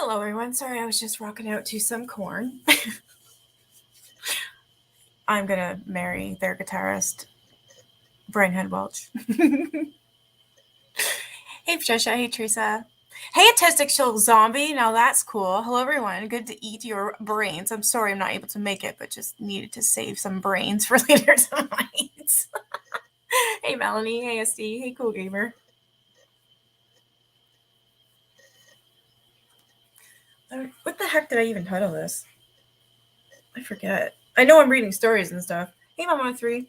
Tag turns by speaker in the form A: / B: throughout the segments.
A: Hello, everyone. Sorry, I was just rocking out to some Korn. I'm going to marry their guitarist, Brian Head Welch. Hey, Patricia. Hey, Teresa. Hey, Autistic Show Zombie. Now that's cool. Hello, everyone. Good to eat your brains. I'm sorry I'm not able to make it, but just needed to save some brains for later tonight. Hey, Melanie. Hey, SD. Hey, Cool Gamer. What the heck did I even title this? I forget. I know I'm reading stories and stuff. Hey, Mama 3.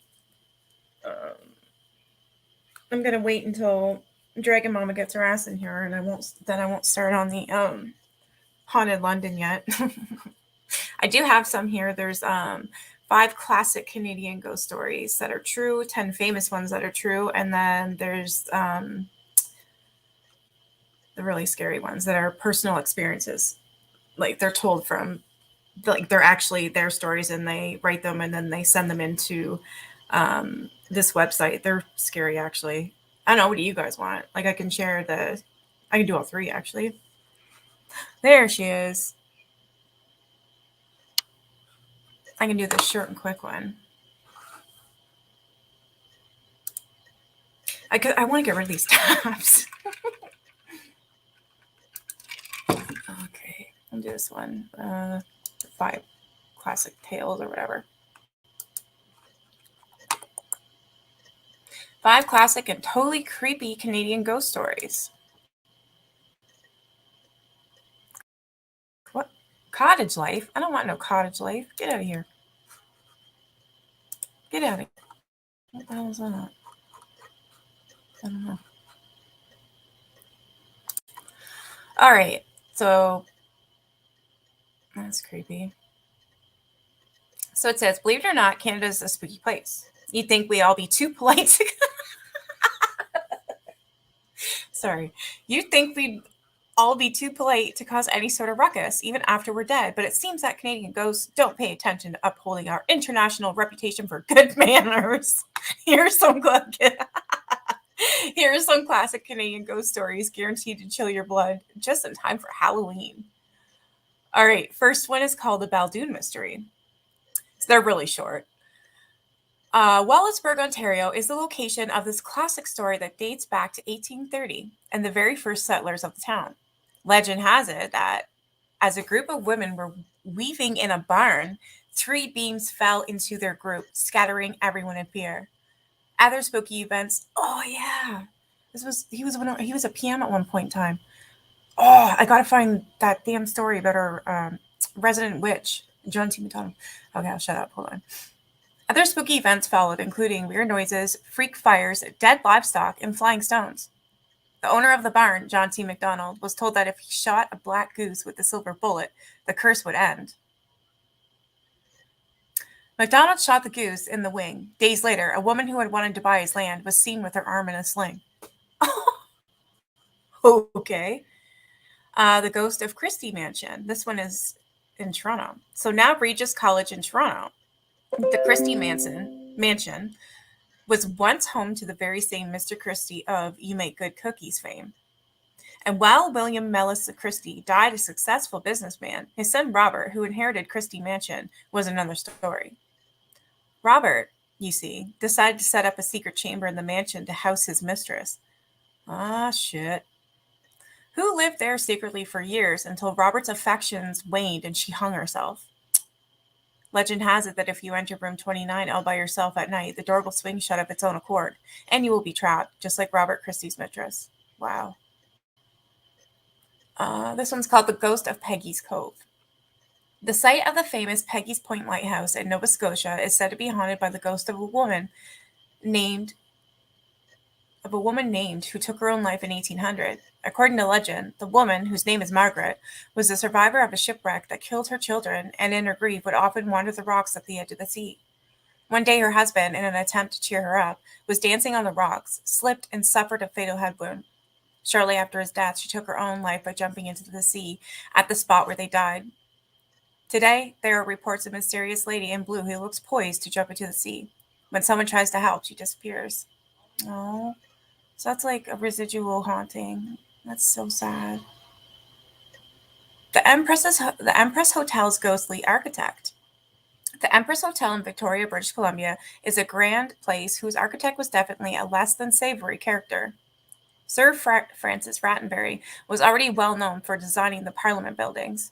A: I'm gonna wait until Dragon Mama gets her ass in here, and I won't start on the Haunted London yet. I do have some here. There's 5 classic Canadian ghost stories that are true, 10 famous ones that are true, and then there's the really scary ones that are personal experiences. Like they're told from, like they're actually their stories, and they write them and then they send them into this website. They're scary, actually. I don't know. What do you guys want? Like, I can do all 3, actually. There she is. I can do the short and quick one. I want to get rid of these tabs. Okay, I'll do this one. 5 classic tales or whatever. 5 classic and totally creepy Canadian ghost stories. What? Cottage life? I don't want no cottage life. Get out of here. Get out of here. What the hell is that? I don't know. All right, so that's creepy. So it says, believe it or not, Canada is a spooky place. You'd think we'd all be too polite to... Sorry. You'd think we'd all be too polite to cause any sort of ruckus, even after we're dead. But it seems that Canadian ghosts don't pay attention to upholding our international reputation for good manners. Here's some classic Canadian ghost stories guaranteed to chill your blood just in time for Halloween. All right, first one is called the Baldoon Mystery. So they're really short. Wellisburg, Ontario is the location of this classic story that dates back to 1830 and the very first settlers of the town. Legend has it that as a group of women were weaving in a barn, 3 beams fell into their group, scattering everyone in fear. Other spooky events. Oh yeah, he was a PM at one point in time. Oh, I gotta find that damn story about our resident witch, John T. McDonald. Okay, I'll shut up. Hold on. Other spooky events followed, including weird noises, freak fires, dead livestock, and flying stones. The owner of the barn, John T. McDonald, was told that if he shot a black goose with a silver bullet, the curse would end. McDonald shot the goose in the wing. Days later, a woman who had wanted to buy his land was seen with her arm in a sling. Okay. The Ghost of Christie Mansion. This one is in Toronto. So now Regis College in Toronto. The Christie Mansion was once home to the very same Mr. Christie of You Make Good Cookies fame. And while William Mellis Christie died a successful businessman, his son Robert, who inherited Christie Mansion, was another story. Robert, you see, decided to set up a secret chamber in the mansion to house his mistress. Ah, shit. Who lived there secretly for years until Robert's affections waned and she hung herself. Legend has it that if you enter room 29 all by yourself at night, the door will swing shut of its own accord, and you will be trapped, just like Robert Christie's mistress. Wow. This one's called The Ghost of Peggy's Cove. The site of the famous Peggy's Point Lighthouse in Nova Scotia is said to be haunted by the ghost of a woman named who took her own life in 1800. According to legend, the woman, whose name is Margaret, was the survivor of a shipwreck that killed her children, and in her grief would often wander the rocks at the edge of the sea. One day her husband, in an attempt to cheer her up, was dancing on the rocks, slipped, and suffered a fatal head wound. Shortly after his death, she took her own life by jumping into the sea at the spot where they died. Today, there are reports of a mysterious lady in blue who looks poised to jump into the sea. When someone tries to help, she disappears. Oh, so that's like a residual haunting. That's so sad. The Empress Hotel's ghostly architect. The Empress Hotel in Victoria, British Columbia, is a grand place whose architect was definitely a less than savory character. Sir Francis Rattenbury was already well known for designing the Parliament buildings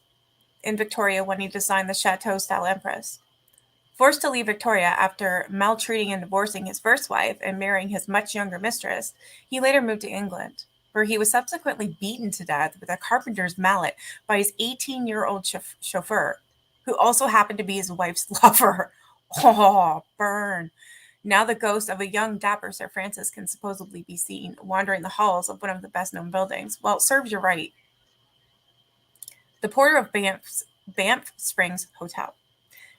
A: in Victoria when he designed the chateau-style Empress. Forced to leave Victoria after maltreating and divorcing his first wife and marrying his much younger mistress, he later moved to England, where he was subsequently beaten to death with a carpenter's mallet by his 18-year-old chauffeur, who also happened to be his wife's lover. Oh, burn. Now the ghost of a young, dapper Sir Francis can supposedly be seen wandering the halls of one of the best-known buildings. Well, it serves you right. The porter of Banff Springs Hotel.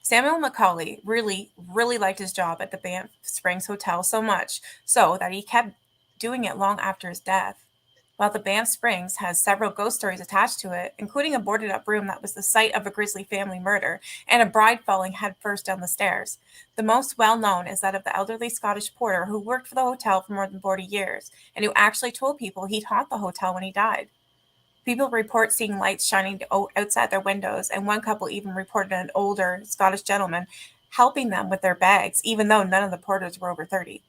A: Samuel Macaulay really, really liked his job at the Banff Springs Hotel so much so that he kept doing it long after his death. While the Banff Springs has several ghost stories attached to it, including a boarded up room that was the site of a grisly family murder and a bride falling headfirst down the stairs. The most well known is that of the elderly Scottish porter who worked for the hotel for more than 40 years and who actually told people he'd haunt the hotel when he died. People report seeing lights shining outside their windows, and one couple even reported an older Scottish gentleman helping them with their bags, even though none of the porters were over 30.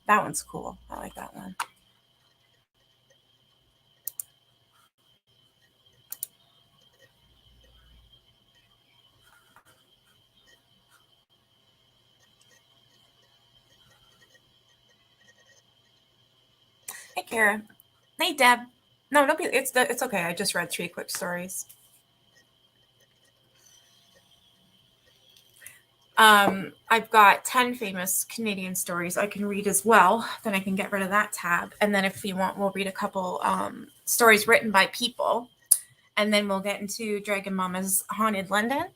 A: That one's cool. I like that one. Hey, Kara. Hey, Deb. No, don't be. It's okay. I just read 3 quick stories. I've got 10 famous Canadian stories I can read as well. Then I can get rid of that tab. And then if you want, we'll read a couple stories written by people. And then we'll get into Dragon Mama's Haunted London.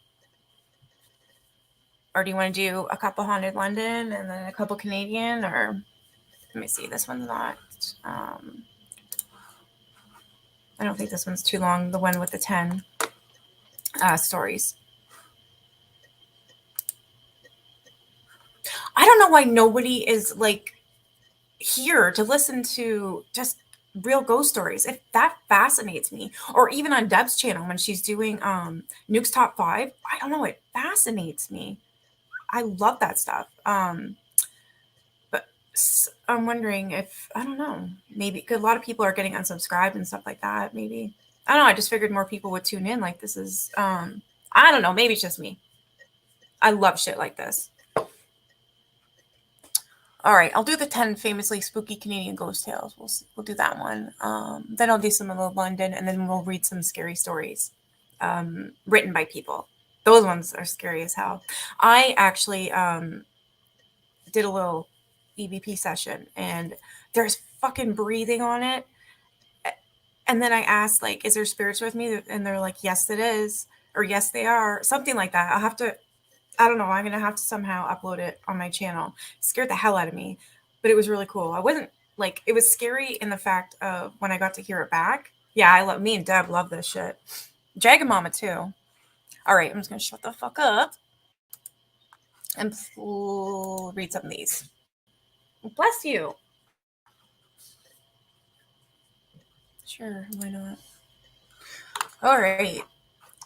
A: Or do you want to do a couple Haunted London and then a couple Canadian? Or let me see. This one's not. I don't think this one's too long. The one with the 10 stories. I don't know why nobody is like here to listen to just real ghost stories. That fascinates me. Or even on Deb's channel when she's doing Nuke's Top 5. I don't know. It fascinates me. I love that stuff. But I'm wondering if, I don't know, maybe because a lot of people are getting unsubscribed and stuff like that. Maybe. I don't know. I just figured more people would tune in. Like this is, I don't know. Maybe it's just me. I love shit like this. All right, I'll do the 10 famously spooky Canadian ghost tales. We'll do that one. Then I'll do some of the London, and then we'll read some scary stories written by people. Those ones are scary as hell. I actually did a little EVP session, and there's fucking breathing on it. And then I asked, like, is there spirits with me? And they're like, yes, it is. Or yes, they are. Something like that. I'll have to, I don't know. I'm going to have to somehow upload it on my channel. It scared the hell out of me, but it was really cool. I wasn't like, it was scary in the fact of when I got to hear it back. Yeah, me and Deb love this shit. Dragon Mama too. All right, I'm just going to shut the fuck up and read some of these. Bless you. Sure, why not? All right.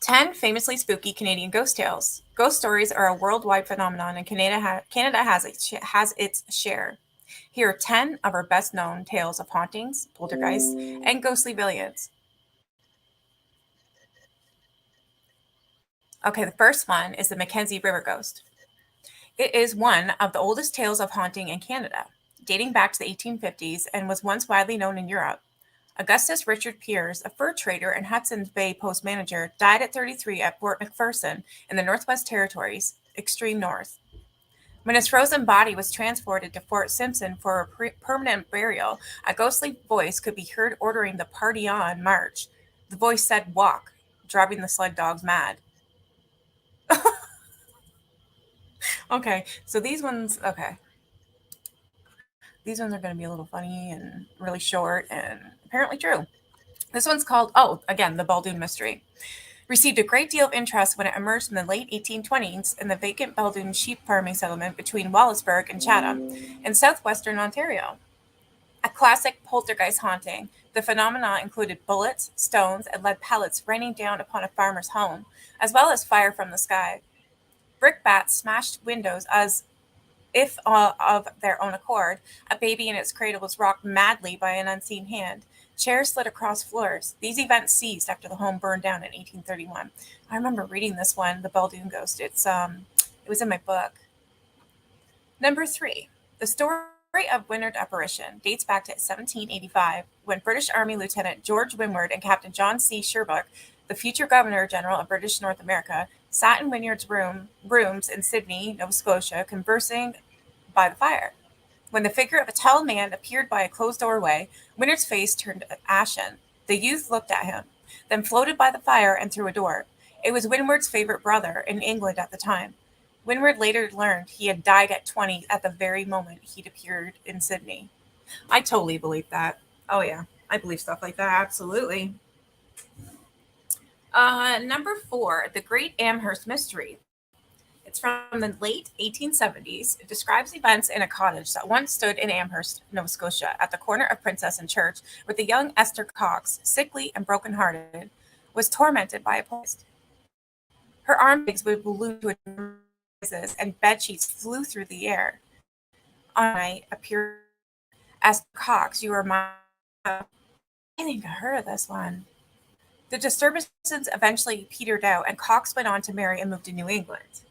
A: 10 famously spooky Canadian ghost tales. Ghost stories are a worldwide phenomenon, and Canada has its share. Here are 10 of our best known tales of hauntings, poltergeists, and ghostly villains. Okay, the first one is the Mackenzie River Ghost. It is one of the oldest tales of haunting in Canada, dating back to the 1850s and was once widely known in Europe. Augustus Richard Piers, a fur trader and Hudson's Bay Post manager, died at 33 at Fort McPherson in the Northwest Territories, extreme north. When his frozen body was transported to Fort Simpson for a permanent burial, a ghostly voice could be heard ordering the party on march. The voice said, "Walk," driving the sled dogs mad. Okay, so these ones are going to be a little funny and really short and apparently true. This one's called, again, the Baldoon Mystery. Received a great deal of interest when it emerged in the late 1820s in the vacant Baldoon sheep farming settlement between Wallaceburg and Chatham in southwestern Ontario. A classic poltergeist haunting, The phenomena included bullets, stones, and lead pellets raining down upon a farmer's home, as well as fire from the sky. Brickbats smashed windows as if of their own accord. A baby in its cradle was rocked madly by an unseen hand. Chairs slid across floors. These events ceased after the home burned down in 1831. I remember reading this one, The Baldoon Ghost. It was in my book. Number three, the story of Windward apparition dates back to 1785 when British Army Lieutenant George Windward and Captain John C. Sherbrooke, the future Governor General of British North America, sat in Windward's rooms in Sydney, Nova Scotia, conversing by the fire. When the figure of a tall man appeared by a closed doorway, Windward's face turned ashen. The youth looked at him, then floated by the fire and through a door. It was Windward's favorite brother in England at the time. Windward later learned he had died at 20 at the very moment he'd appeared in Sydney. I totally believe that. Oh, yeah. I believe stuff like that. Absolutely. Number four, the Great Amherst Mystery. It's from the late 1870s. It describes events in a cottage that once stood in Amherst, Nova Scotia, at the corner of Princess and Church, where the young Esther Cox, sickly and broken-hearted, was tormented by a poltergeist. Her arms would balloon to a and bed sheets flew through the air. On night appeared Esther Cox. You are my. I think I heard of this one. The disturbances eventually petered out, and Cox went on to marry and move to New England.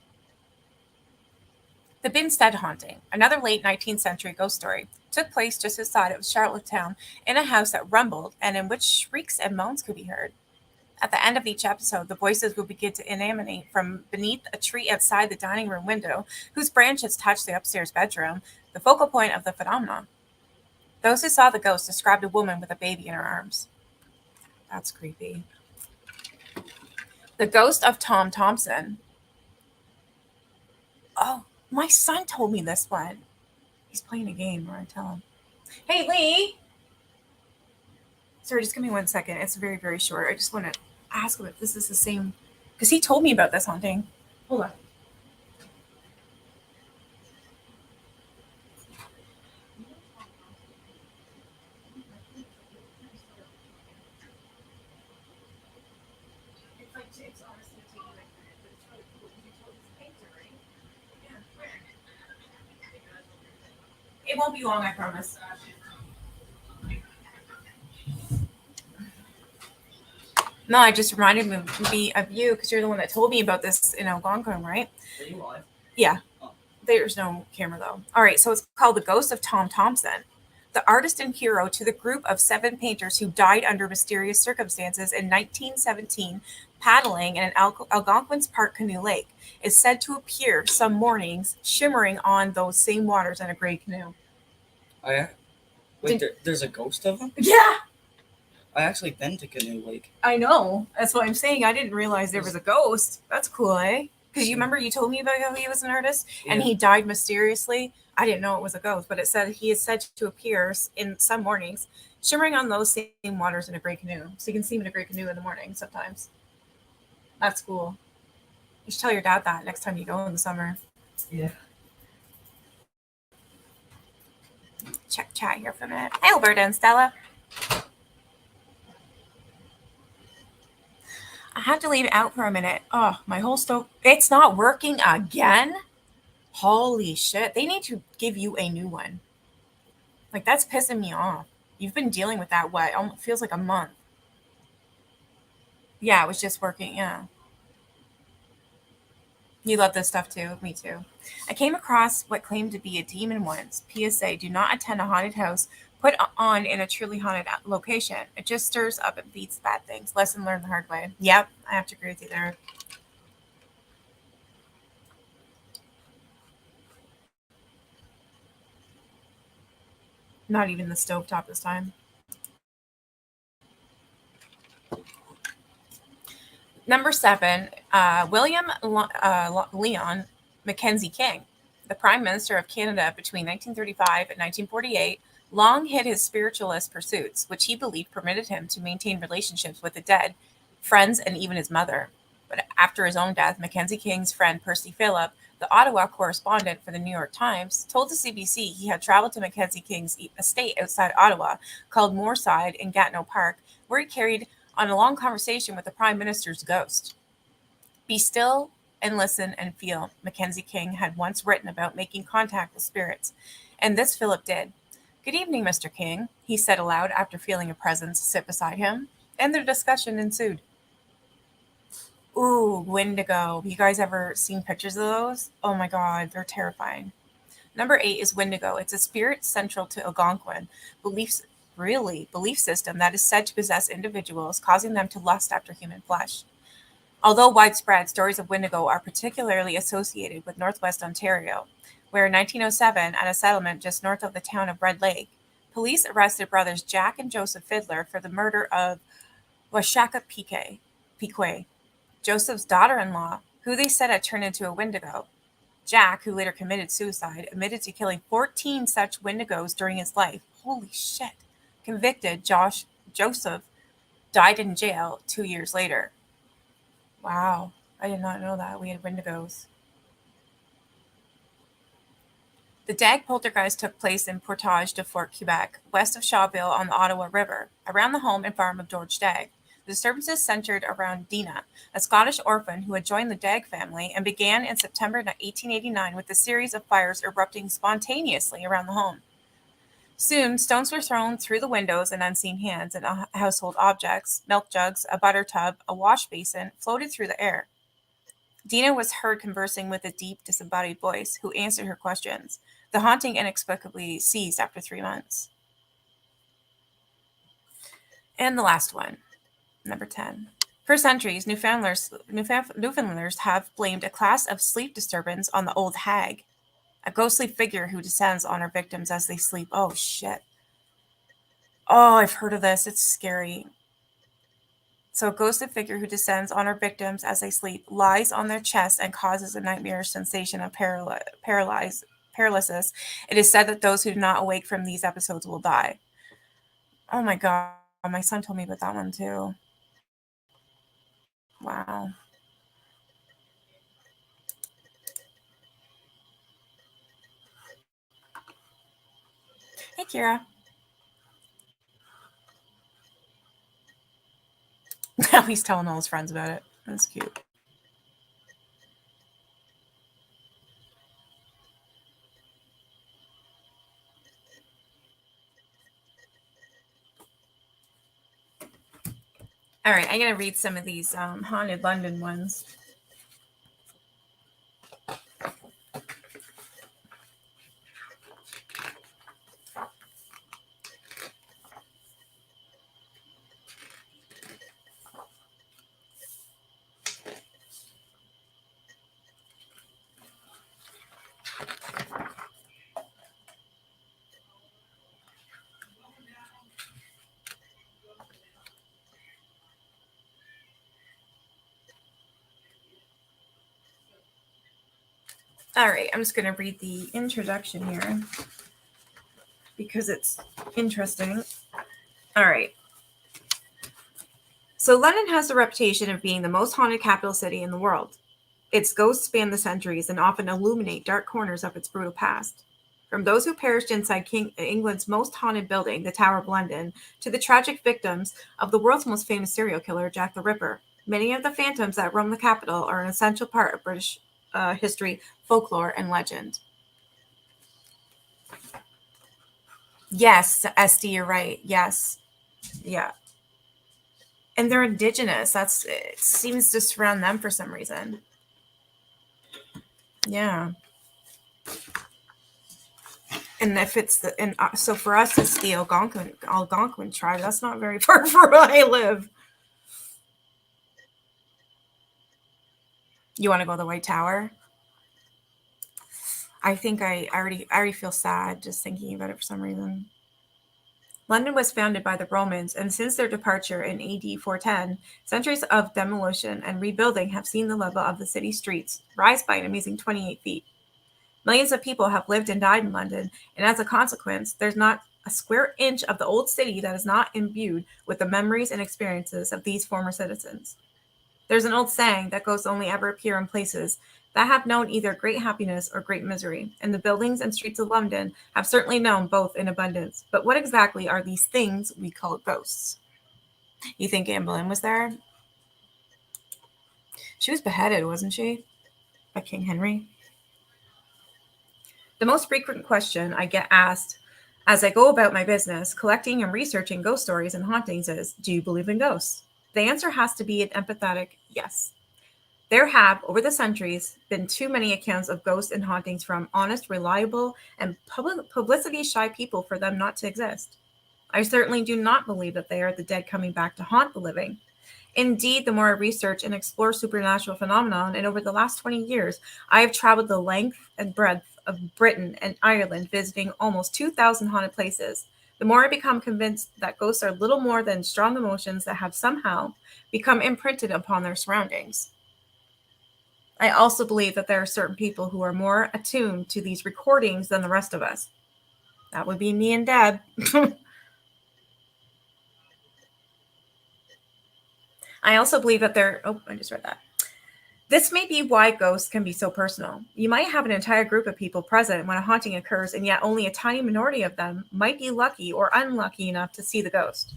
A: The Binstead Haunting, another late 19th century ghost story, took place just outside of Charlottetown in a house that rumbled and in which shrieks and moans could be heard. At the end of each episode, the voices would begin to emanate from beneath a tree outside the dining room window, whose branches touched the upstairs bedroom, the focal point of the phenomenon. Those who saw the ghost described a woman with a baby in her arms. That's creepy. The Ghost of Tom Thompson. Oh, my son told me this one. He's playing a game where I tell him. Hey, Lee! Sorry, just give me 1 second. It's very, very short. I just want to ask him if this is the same. Because he told me about this haunting. Hold on. It won't be long, I promise. No, I just reminded me of you because you're the one that told me about this in Algonquin, right?
B: Are you live?
A: Yeah.
B: Oh.
A: There's no camera though. All right, so it's called The Ghost of Tom Thompson, the artist and hero to the group of 7 painters who died under mysterious circumstances in 1917 paddling in an Algonquin's Park canoe lake, is said to appear some mornings shimmering on those same waters in a gray canoe.
B: Oh, yeah? Wait, there's a ghost of him?
A: Yeah,
B: I actually been to Canoe Lake.
A: I know. That's what I'm saying. I didn't realize there was a ghost. That's cool, eh? Because you remember you told me about how he was an artist and he died mysteriously. I didn't know it was a ghost, but it said he is said to appear in some mornings, shimmering on those same waters in a gray canoe. So you can see him in a gray canoe in the morning sometimes. That's cool. You should tell your dad that next time you go in the summer.
B: Yeah.
A: Check chat here for a minute. Hi, Alberta and Stella. I had to leave it out for a minute. Oh, my whole stove. It's not working again? Holy shit. They need to give you a new one. Like, that's pissing me off. You've been dealing with that, what? Almost feels like a month. Yeah, it was just working. Yeah. You love this stuff too. Me too. I came across what claimed to be a demon once. PSA: do not attend a haunted house put on in a truly haunted location. It just stirs up and feeds bad things. Lesson learned the hard way. Yep, I have to agree with you there. Not even the stovetop this time. Number 7, William Lyon Mackenzie King, the Prime Minister of Canada between 1935 and 1948, long hid his spiritualist pursuits, which he believed permitted him to maintain relationships with the dead, friends, and even his mother. But after his own death, Mackenzie King's friend Percy Phillip the Ottawa correspondent for the New York Times, told the CBC he had traveled to Mackenzie King's estate outside Ottawa, called Moorside in Gatineau Park, where he carried on a long conversation with the Prime Minister's ghost. Be still and listen and feel, Mackenzie King had once written about making contact with spirits, and this Philip did. Good evening, Mr. King, he said aloud after feeling a presence sit beside him, and their discussion ensued. Ooh, Wendigo. You guys ever seen pictures of those? Oh my god, they're terrifying. Number 8 is Wendigo. It's a spirit central to Algonquin belief system that is said to possess individuals, causing them to lust after human flesh. Although widespread, stories of Wendigo are particularly associated with Northwest Ontario, where in 1907, at a settlement just north of the town of Red Lake, police arrested brothers Jack and Joseph Fiddler for the murder of Washaka Pique, Joseph's daughter-in-law, who they said had turned into a Wendigo. Jack, who later committed suicide, admitted to killing 14 such Wendigos during his life. Holy shit. Convicted, Joseph died in jail 2 years later. Wow, I did not know that. We had Wendigos. The Dag poltergeist took place in Portage de Fort, Quebec, west of Shawville on the Ottawa River, around the home and farm of George Dag. The disturbances centered around Dina, a Scottish orphan who had joined the Dag family, and began in September 1889 with a series of fires erupting spontaneously around the home. Soon, stones were thrown through the windows and unseen hands, and household objects, milk jugs, a butter tub, a wash basin, floated through the air. Dina was heard conversing with a deep, disembodied voice who answered her questions. The haunting inexplicably ceased after 3 months. And the last one, number 10. For centuries, Newfoundlanders have blamed a class of sleep disturbance on the old hag, a ghostly figure who descends on her victims as they sleep. Oh, shit. Oh, I've heard of this. It's scary. So a ghostly figure who descends on her victims as they sleep, lies on their chest, and causes a nightmarish sensation of paralysis. It is said that those who do not awake from these episodes will die. Oh my god. My son told me about that one too. Wow. Hey, Kira. Now he's telling all his friends about it. That's cute. All right, I'm going to read some of these Haunted London ones. All right, I'm just going to read the introduction here because it's interesting. All right. So London has the reputation of being the most haunted capital city in the world. Its ghosts span the centuries and often illuminate dark corners of its brutal past. From those who perished inside England's most haunted building, the Tower of London, to the tragic victims of the world's most famous serial killer, Jack the Ripper, many of the phantoms that roam the capital are an essential part of British history, folklore, and legend. Yes, SD, you're right. Yes. Yeah. And they're indigenous. It seems to surround them for some reason. Yeah. And if it's so for us, it's the Algonquin tribe. That's not very far from where I live. You want to go to the White Tower? I think I already feel sad just thinking about it for some reason. London was founded by the Romans, and since their departure in AD 410, centuries of demolition and rebuilding have seen the level of the city streets rise by an amazing 28 feet. Millions of people have lived and died in London, and as a consequence, there's not a square inch of the old city that is not imbued with the memories and experiences of these former citizens. There's an old saying that ghosts only ever appear in places that have known either great happiness or great misery, and the buildings and streets of London have certainly known both in abundance. But what exactly are these things we call ghosts? You think Anne Boleyn was there? She was beheaded, wasn't she? By King Henry. The most frequent question I get asked as I go about my business, collecting and researching ghost stories and hauntings is, do you believe in ghosts? The answer has to be an empathetic yes. There have, over the centuries, been too many accounts of ghosts and hauntings from honest, reliable, and publicity-shy people for them not to exist. I certainly do not believe that they are the dead coming back to haunt the living. Indeed, the more I research and explore supernatural phenomenon, and over the last 20 years, I have traveled the length and breadth of Britain and Ireland, visiting almost 2,000 haunted places, the more I become convinced that ghosts are little more than strong emotions that have somehow become imprinted upon their surroundings. I also believe that there are certain people who are more attuned to these recordings than the rest of us. That would be me and Deb. I also believe that I just read that. This may be why ghosts can be so personal. You might have an entire group of people present when a haunting occurs, and yet only a tiny minority of them might be lucky or unlucky enough to see the ghost.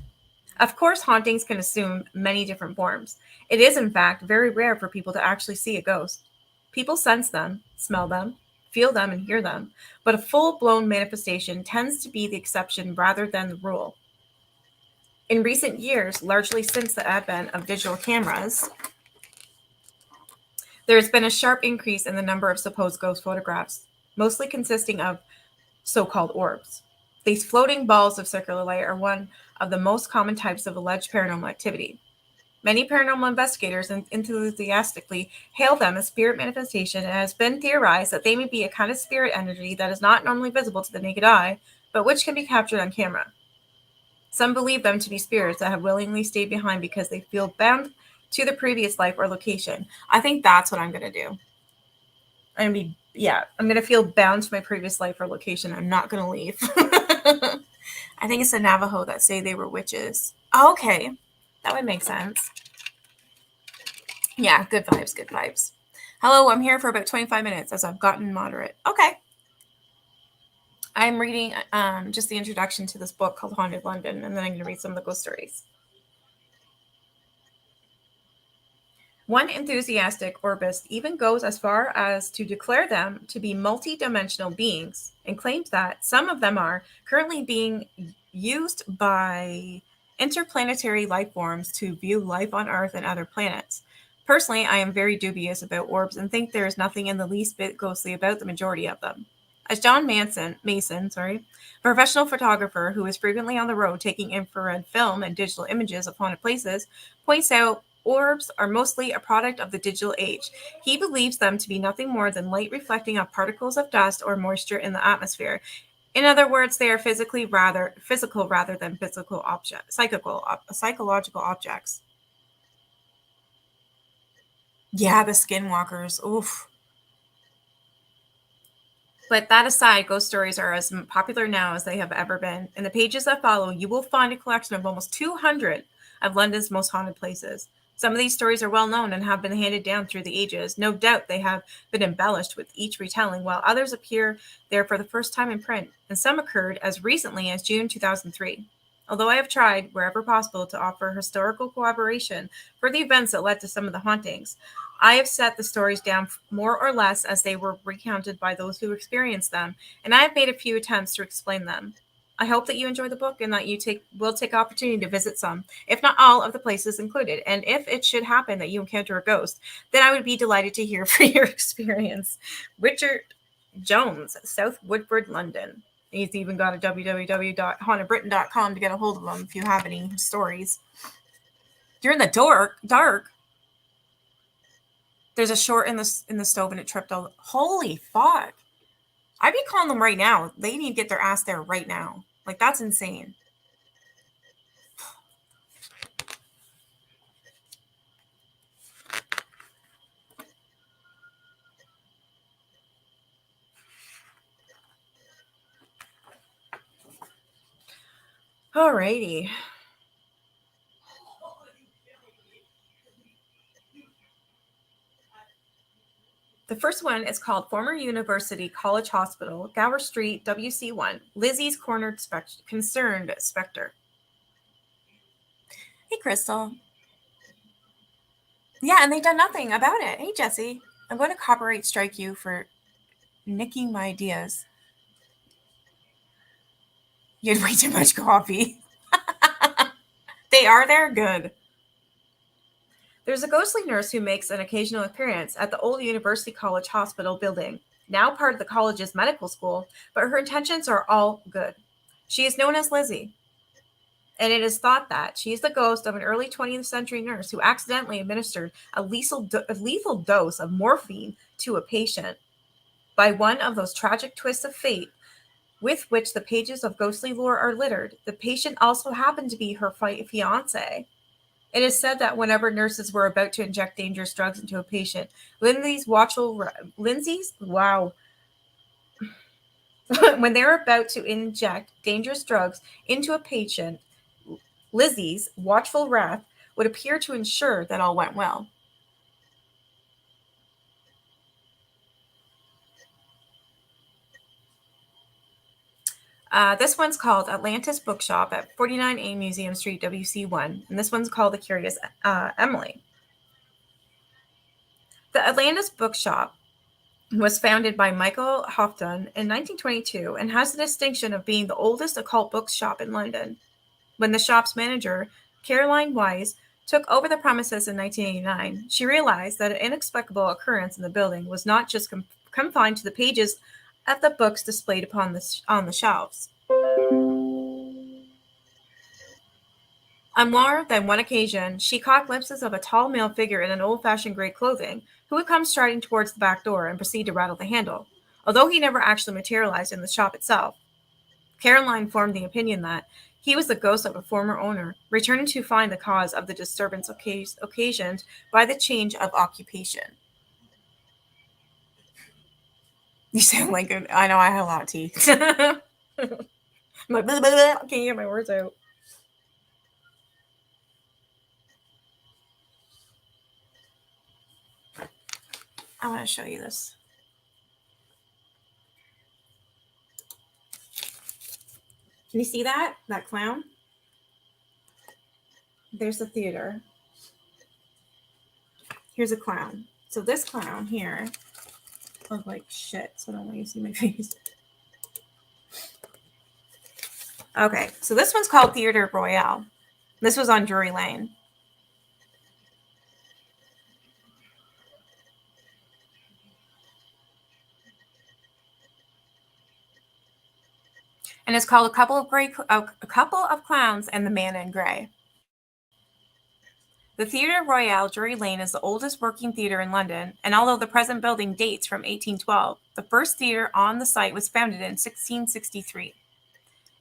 A: Of course, hauntings can assume many different forms. It is, in fact, very rare for people to actually see a ghost. People sense them, smell them, feel them, and hear them, but a full-blown manifestation tends to be the exception rather than the rule. In recent years, largely since the advent of digital cameras, there has been a sharp increase in the number of supposed ghost photographs, mostly consisting of so-called orbs. These floating balls of circular light are one of the most common types of alleged paranormal activity. Many paranormal investigators enthusiastically hail them as spirit manifestation, and it has been theorized that they may be a kind of spirit energy that is not normally visible to the naked eye, but which can be captured on camera. Some believe them to be spirits that have willingly stayed behind because they feel bound to the previous life or location. I think that's what I'm going to do. I'm going to feel bound to my previous life or location. I'm not going to leave. I think it's the Navajo that say they were witches. Okay, that would make sense. Yeah, good vibes, good vibes. Hello, I'm here for about 25 minutes as I've gotten moderate. Okay. I'm reading just the introduction to this book called Haunted London, and then I'm going to read some of the ghost stories. One enthusiastic orbist even goes as far as to declare them to be multi-dimensional beings and claims that some of them are currently being used by interplanetary life forms to view life on Earth and other planets. Personally, I am very dubious about orbs and think there is nothing in the least bit ghostly about the majority of them. As John Mason, a professional photographer who is frequently on the road taking infrared film and digital images of haunted places, points out orbs are mostly a product of the digital age. He believes them to be nothing more than light reflecting off particles of dust or moisture in the atmosphere. In other words, they are physical rather than psychological objects. Yeah, the skinwalkers. Oof. But that aside, ghost stories are as popular now as they have ever been. In the pages that follow, you will find a collection of almost 200 of London's most haunted places. Some of these stories are well known and have been handed down through the ages. No doubt they have been embellished with each retelling, while others appear there for the first time in print, and some occurred as recently as June 2003. Although I have tried, wherever possible, to offer historical corroboration for the events that led to some of the hauntings, I have set the stories down more or less as they were recounted by those who experienced them, and I have made a few attempts to explain them. I hope that you enjoy the book and that you will take opportunity to visit some, if not all, of the places included. And if it should happen that you encounter a ghost, then I would be delighted to hear for your experience. Richard Jones, South Woodford, London. He's even got a www.hauntedbritain.com to get a hold of him if you have any stories. You're in the dark. There's a short in the stove and it tripped all. Holy fuck. I'd be calling them right now. They need to get their ass there right now. Like, that's insane. Alrighty. The first one is called Former University College Hospital, Gower Street, WC1. Lizzie's Cornered Concerned Spectre. Hey, Crystal. Yeah, and they've done nothing about it. Hey, Jesse. I'm going to copyright strike you for nicking my ideas. You had way too much coffee. They are there? Good. There's a ghostly nurse who makes an occasional appearance at the old University College Hospital building, now part of the college's medical school, but her intentions are all good. She is known as Lizzie, and it is thought that she is the ghost of an early 20th century nurse who accidentally administered a lethal dose of morphine to a patient. By one of those tragic twists of fate with which the pages of ghostly lore are littered, the patient also happened to be her fiancé. It is said that whenever nurses were about to inject dangerous drugs into a patient, when they were about to inject dangerous drugs into a patient, Lizzie's watchful wrath would appear to ensure that all went well. This one's called Atlantis Bookshop at 49A Museum Street, WC1. And this one's called The Curious Emily. The Atlantis Bookshop was founded by Michael Houghton in 1922 and has the distinction of being the oldest occult bookshop in London. When the shop's manager, Caroline Wise, took over the premises in 1989, she realized that an inexplicable occurrence in the building was not just confined to the pages of the books displayed on the shelves. On more than one occasion, she caught glimpses of a tall male figure in an old-fashioned gray clothing who would come striding towards the back door and proceed to rattle the handle, although he never actually materialized in the shop itself. Caroline formed the opinion that he was the ghost of a former owner, returning to find the cause of the disturbance occasioned by the change of occupation. You sound like I know I have a lot of teeth. I'm like, blah, blah, blah, I can't get my words out. I want to show you this. Can you see that? That clown? There's the theater. Here's a clown. So this clown here looks like shit, so I don't want you to see my face. Okay, so this one's called Theatre Royale. This was on Drury Lane. And it's called A Couple of Clowns and the Man in Grey. The Theatre Royale, Drury Lane, is the oldest working theatre in London, and although the present building dates from 1812, the first theatre on the site was founded in 1663.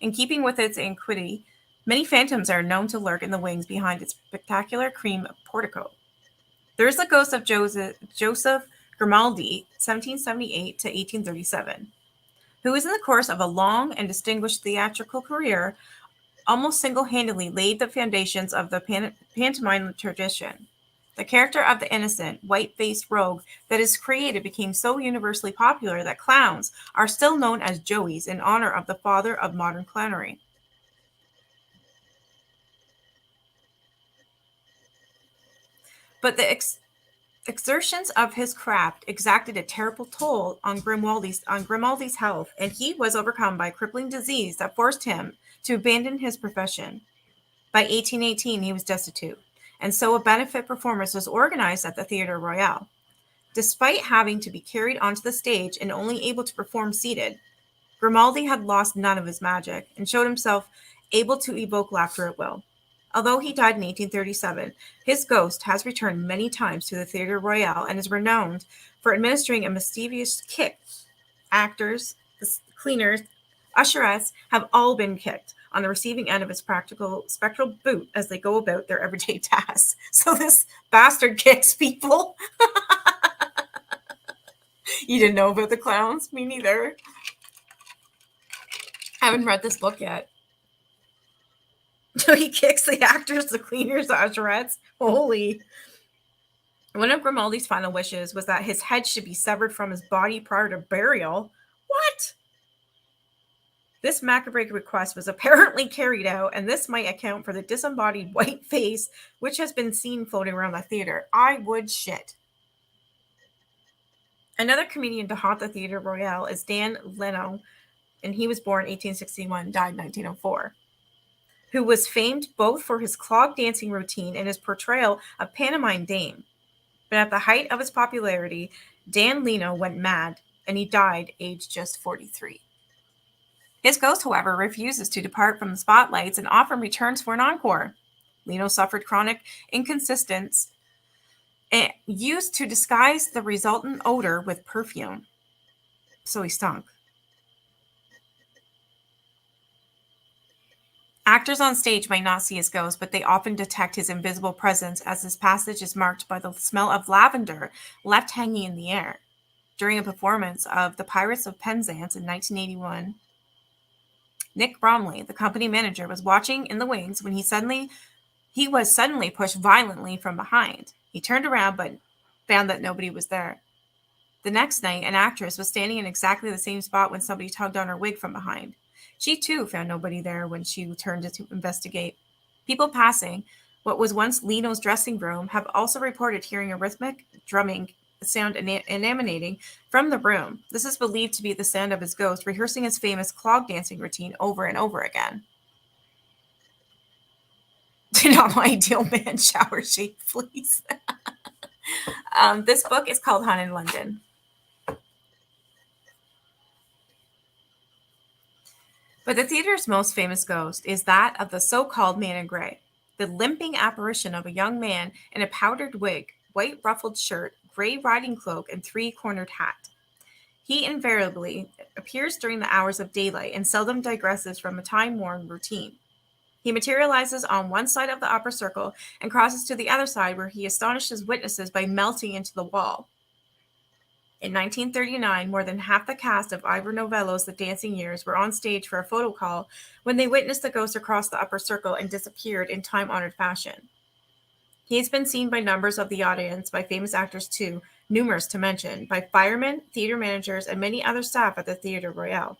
A: In keeping with its antiquity, many phantoms are known to lurk in the wings behind its spectacular cream portico. There is the ghost of Joseph Grimaldi, 1778 to 1837, who is in the course of a long and distinguished theatrical career almost single-handedly laid the foundations of the pantomime tradition. The character of the innocent, white-faced rogue that is created became so universally popular that clowns are still known as Joeys in honor of the father of modern clownery. But the exertions of his craft exacted a terrible toll on Grimaldi's health, and he was overcome by a crippling disease that forced him to abandon his profession. By 1818, he was destitute, and so a benefit performance was organized at the Theatre Royale. Despite having to be carried onto the stage and only able to perform seated, Grimaldi had lost none of his magic and showed himself able to evoke laughter at will. Although he died in 1837, his ghost has returned many times to the Theatre Royale and is renowned for administering a mischievous kick. Actors, the cleaners, usherettes have all been kicked on the receiving end of his practical spectral boot as they go about their everyday tasks. So this bastard kicks people. You didn't know about the clowns? Me neither. I haven't read this book yet. So he kicks the actors, the cleaners, the usherettes. Holy. One of Grimaldi's final wishes was that his head should be severed from his body prior to burial. What? This macabre request was apparently carried out, and this might account for the disembodied white face which has been seen floating around the theater. I would shit. Another comedian to haunt the Theatre Royal is Dan Leno, and he was born 1861, died 1904, who was famed both for his clog dancing routine and his portrayal of Pantomime Dame. But at the height of his popularity, Dan Leno went mad, and he died aged just 43. His ghost, however, refuses to depart from the spotlights and often returns for an encore. Leno suffered chronic inconsistence and used to disguise the resultant odor with perfume. So he stunk. Actors on stage might not see his ghost, but they often detect his invisible presence as his passage is marked by the smell of lavender left hanging in the air. During a performance of The Pirates of Penzance in 1981, Nick Bromley, the company manager, was watching in the wings when he was suddenly pushed violently from behind. He turned around but found that nobody was there. The next night, an actress was standing in exactly the same spot when somebody tugged on her wig from behind. She, too, found nobody there when she turned to investigate. People passing what was once Leno's dressing room have also reported hearing a rhythmic drumming sound emanating from the room. This is believed to be the sound of his ghost rehearsing his famous clog dancing routine over and over again. Not my ideal man shower shape, please. This book is called Haunted in London. But the theater's most famous ghost is that of the so-called Man in Grey, the limping apparition of a young man in a powdered wig, white ruffled shirt, gray riding cloak, and three-cornered hat. He invariably appears during the hours of daylight and seldom digresses from a time-worn routine. He materializes on one side of the upper circle and crosses to the other side, where he astonishes witnesses by melting into the wall. In 1939, more than half the cast of Ivor Novello's The Dancing Years were on stage for a photo call when they witnessed the ghost across the upper circle and disappeared in time-honored fashion. He has been seen by numbers of the audience, by famous actors too, numerous to mention, by firemen, theater managers, and many other staff at the Theatre Royal.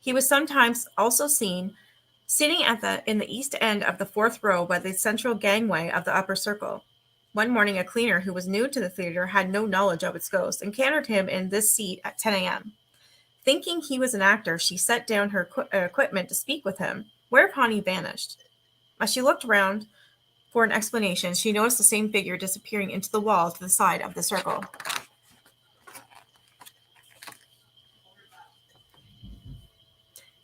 A: He was sometimes also seen sitting in the east end of the fourth row by the central gangway of the upper circle. One morning, a cleaner who was new to the theater had no knowledge of its ghost, encountered him in this seat at 10 a.m. Thinking he was an actor, she set down her equipment to speak with him, whereupon he vanished. As she looked round for an explanation, she noticed the same figure disappearing into the wall to the side of the circle.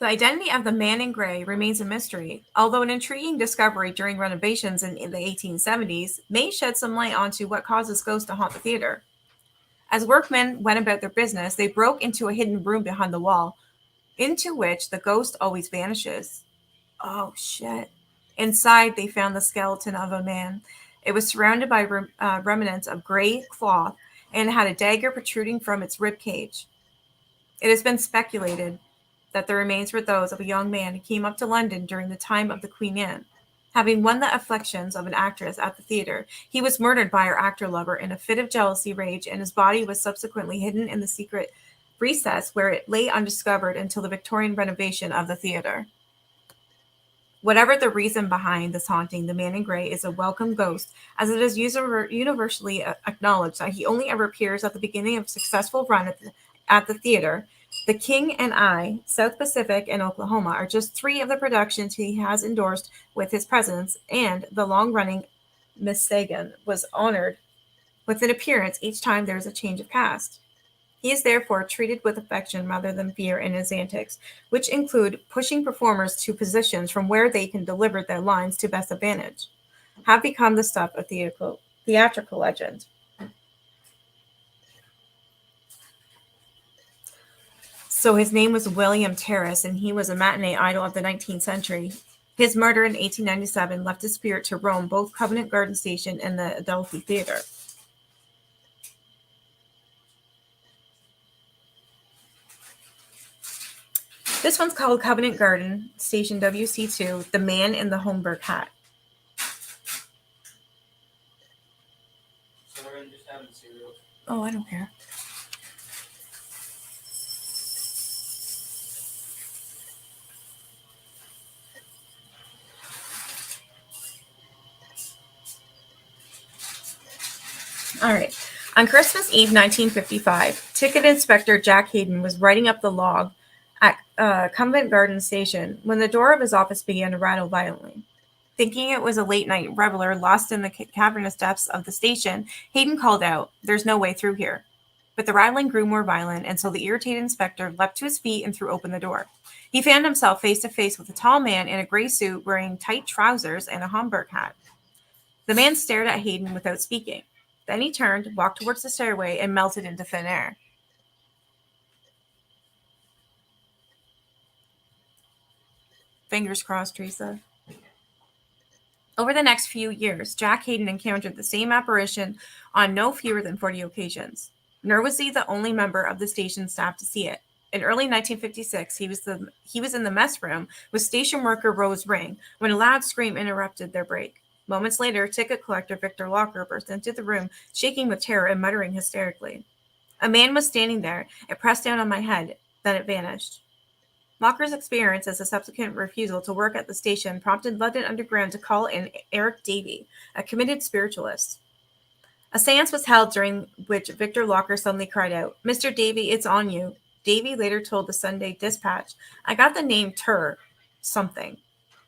A: The identity of the Man in Grey remains a mystery, although an intriguing discovery during renovations in the 1870s may shed some light onto what causes ghosts to haunt the theater. As workmen went about their business, they broke into a hidden room behind the wall, into which the ghost always vanishes. Oh, shit. Inside, they found the skeleton of a man. It was surrounded by remnants of gray cloth and had a dagger protruding from its rib cage. It has been speculated that the remains were those of a young man who came up to London during the time of the Queen Anne. Having won the affections of an actress at the theater, he was murdered by her actor lover in a fit of jealousy rage, and his body was subsequently hidden in the secret recess where it lay undiscovered until the Victorian renovation of the theater. Whatever the reason behind this haunting, the Man in Grey is a welcome ghost, as it is universally acknowledged that he only ever appears at the beginning of a successful run at the theater. The King and I, South Pacific, and Oklahoma are just three of the productions he has endorsed with his presence, and the long-running Miss Sagan was honored with an appearance each time there is a change of cast. He is therefore treated with affection rather than fear in his antics, which include pushing performers to positions from where they can deliver their lines to best advantage, have become the stuff of theatrical legend. So his name was William Terrace, and he was a matinee idol of the 19th century. His murder in 1897 left his spirit to roam both Covent Garden Station and the Adelphi Theatre. This one's called Covent Garden Station WC2, The Man in the Homburg Hat.
B: So
A: Oh, I don't care. All right. On Christmas Eve, 1955, ticket inspector Jack Hayden was writing up the log at Covent Garden Station when the door of his office began to rattle violently. Thinking it was a late-night reveler lost in the cavernous depths of the station, Hayden called out, "There's no way through here." But the rattling grew more violent, and so the irritated inspector leapt to his feet and threw open the door. He found himself face to face with a tall man in a gray suit wearing tight trousers and a Homburg hat. The man stared at Hayden without speaking. Then he turned, walked towards the stairway, and melted into thin air. Fingers crossed, Teresa. Over the next few years, Jack Hayden encountered the same apparition on no fewer than 40 occasions. Nor was he the only member of the station staff to see it. In early 1956, he was in the mess room with station worker Rose Ring when a loud scream interrupted their break. Moments later, ticket collector Victor Locker burst into the room, shaking with terror and muttering hysterically. "A man was standing there. It pressed down on my head. Then it vanished." Locker's experience as a subsequent refusal to work at the station prompted London Underground to call in Eric Davey, a committed spiritualist. A séance was held during which Victor Locker suddenly cried out, "Mr. Davey, it's on you." Davey later told the Sunday Dispatch, "I got the name something."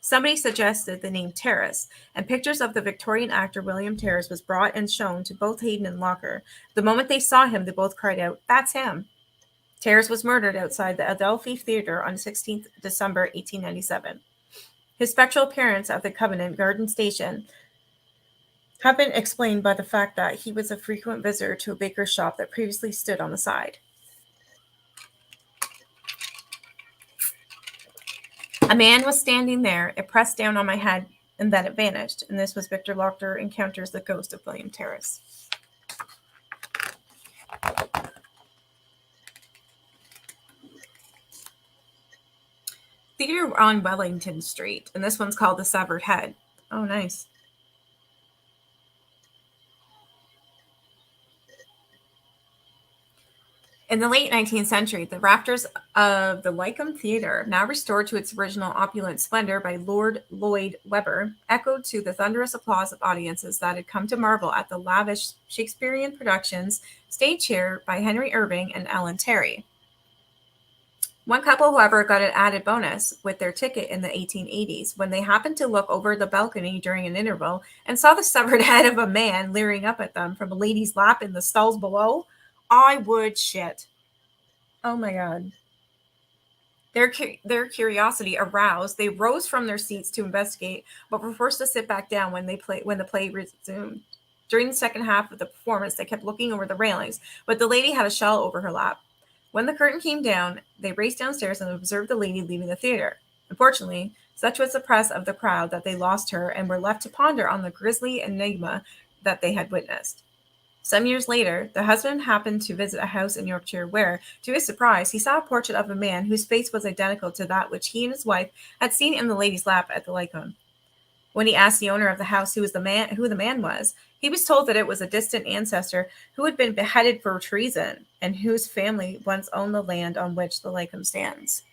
A: Somebody suggested the name Terrace, and pictures of the Victorian actor William Terrace was brought and shown to both Hayden and Locker. The moment they saw him, they both cried out, "That's him." Terrace was murdered outside the Adelphi Theatre on 16th December 1897. His spectral appearance at the Covent Garden Station have been explained by the fact that he was a frequent visitor to a baker's shop that previously stood on the side. "A man was standing there. It pressed down on my head, and then it vanished." And this was Victor Locker encounters the ghost of William Terrace. Theater on Wellington Street, and this one's called The Severed Head. Oh, nice. In the late 19th century, the rafters of the Lyceum Theatre, now restored to its original opulent splendor by Lord Lloyd Webber, echoed to the thunderous applause of audiences that had come to marvel at the lavish Shakespearean productions staged here by Henry Irving and Ellen Terry. One couple, however, got an added bonus with their ticket in the 1880s when they happened to look over the balcony during an interval and saw the severed head of a man leering up at them from a lady's lap in the stalls below. I would shit. Oh my God. Their curiosity aroused, they rose from their seats to investigate, but were forced to sit back down when the play resumed. During the second half of the performance, they kept looking over the railings, but the lady had a shawl over her lap. When the curtain came down, they raced downstairs and observed the lady leaving the theater. Unfortunately, such was the press of the crowd that they lost her and were left to ponder on the grisly enigma that they had witnessed. Some years later, the husband happened to visit a house in Yorkshire where, to his surprise, he saw a portrait of a man whose face was identical to that which he and his wife had seen in the lady's lap at the Lyceum. When he asked the owner of the house who the man was, he was told that it was a distant ancestor who had been beheaded for treason and whose family once owned the land on which the Lyceum stands.